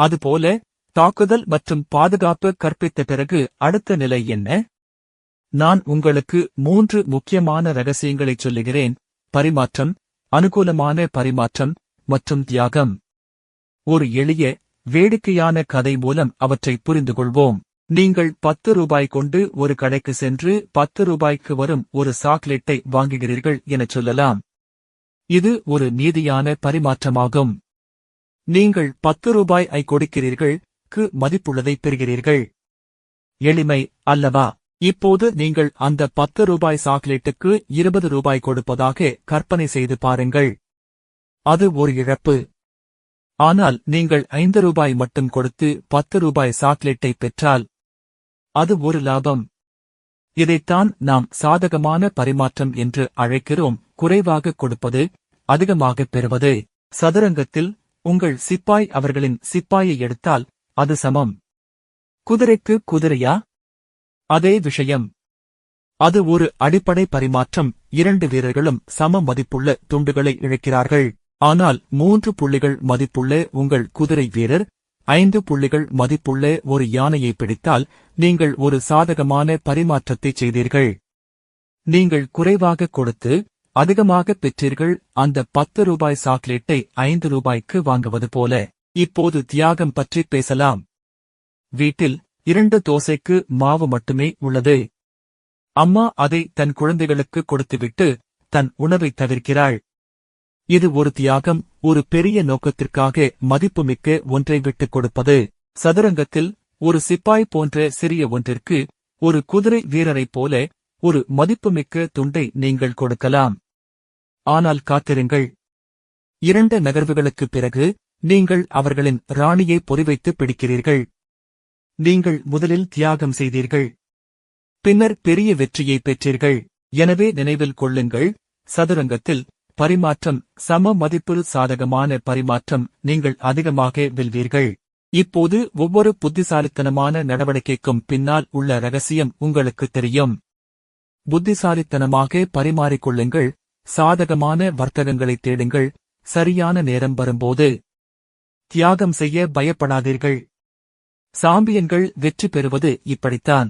அதுபோல தாக்குதல் மற்றும் பாதுகாப்பு கற்பித்த பிறகு அடுத்த நிலை என்ன? நான் உங்களுக்கு 3 முக்கியமான ரகசியங்களைச் சொல்லுகிறேன்: பரிமாற்றம், அனுகூலமான பரிமாற்றம் மற்றும் தியாகம். ஒரு எளிய, வேடிக்கையான கதை மூலம் அவற்றை புரிந்து கொள்வோம். நீங்கள் 10 ரூபாய் கொண்டு ஒரு கடைக்கு சென்று 10 ரூபாய்க்கு வரும் ஒரு சாக்லேட்டை வாங்குகிறீர்கள் எனச் சொல்லலாம். இது ஒரு நீதியான பரிமாற்றமாகும். நீங்கள் 10 ரூபாய் கொடுக்கிறீர்கள், மதிப்புள்ளதை பெறுகிறீர்கள். எளிமை அல்லவா? இப்போது நீங்கள் அந்த 10 ரூபாய் சாக்லேட்டுக்கு 20 ரூபாய் கொடுப்பதாக கற்பனை செய்து பாருங்கள். அது ஒரு இழப்பு. ஆனால் நீங்கள் 5 ரூபாய் மட்டும் கொடுத்து 10 ரூபாய் சாக்லேட்டை பெற்றால் அது ஒரு லாபம். இதைத்தான் நாம் சாதகமான பரிமாற்றம் என்று அழைக்கிறோம். குறைவாக கொடுப்பது, அதிகமாக பெறுவது. சதுரங்கத்தில் உங்கள் சிப்பாய் அவர்களின் சிப்பாயை எடுத்தால் அது சமம். குதிரைக்கு குதிரையா? அதே விஷயம். அது ஒரு அடிப்படை பரிமாற்றம். 2 வீரர்களும் சம மதிப்புள்ள துண்டுகளை இழக்கிறார்கள். ஆனால் 3 புள்ளிகள் மதிப்புள்ள உங்கள் குதிரை வீரர் 5 புள்ளிகள் மதிப்புள்ள ஒரு யானையை பிடித்தால் நீங்கள் ஒரு சாதகமான பரிமாற்றத்தைச் செய்தீர்கள். நீங்கள் குறைவாக கொடுத்து அதிகமாக பெற்றீர்கள். அந்த 10 ரூபாய் சாக்லேட்டை 5 ரூபாய்க்கு வாங்குவது போல. இப்போது தியாகம் பற்றி பேசலாம். வீட்டில் 2 தோசைக்கு மாவு மட்டுமே உள்ளது. அம்மா அதை தன் குழந்தைகளுக்கு கொடுத்துவிட்டு தன் உணவை தவிர்க்கிறாள். இது ஒரு தியாகம், ஒரு பெரிய நோக்கத்திற்காக மதிப்புமிக்க ஒன்றை விட்டுக் கொடுப்பது. சதுரங்கத்தில் ஒரு சிப்பாய் போன்ற சிறிய ஒன்றிற்கு ஒரு குதிரை வீரரைப் போல ஒரு மதிப்புமிக்க துண்டை நீங்கள் கொடுக்கலாம். ஆனால் காத்திருங்கள். 2 நகர்வுகளுக்குப் பிறகு நீங்கள் அவர்களின் ராணியை பொறிவைத்து பிடிக்கிறீர்கள். நீங்கள் முதலில் தியாகம் செய்தீர்கள், பின்னர் பெரிய வெற்றியை பெற்றீர்கள். எனவே நினைவில் கொள்ளுங்கள், சதுரங்கத்தில் பரிமாற்றம் சம மதிப்பில் சாதகமான பரிமாற்றம். நீங்கள் அதிகமாக வெல்வீர்கள். இப்போது ஒவ்வொரு புத்திசாலித்தனமான நடவடிக்கைக்கும் பின்னால் உள்ள ரகசியம் உங்களுக்கு தெரியும். புத்திசாலித்தனமாக பரிமாறிக்கொள்ளுங்கள். சாதகமான வர்த்தகங்களை தேடுங்கள். சரியான நேரம் வரும்போது தியாகம் செய்ய பயப்படாதீர்கள். சாம்பியன்கள் வெற்றி பெறுவது இப்படித்தான்.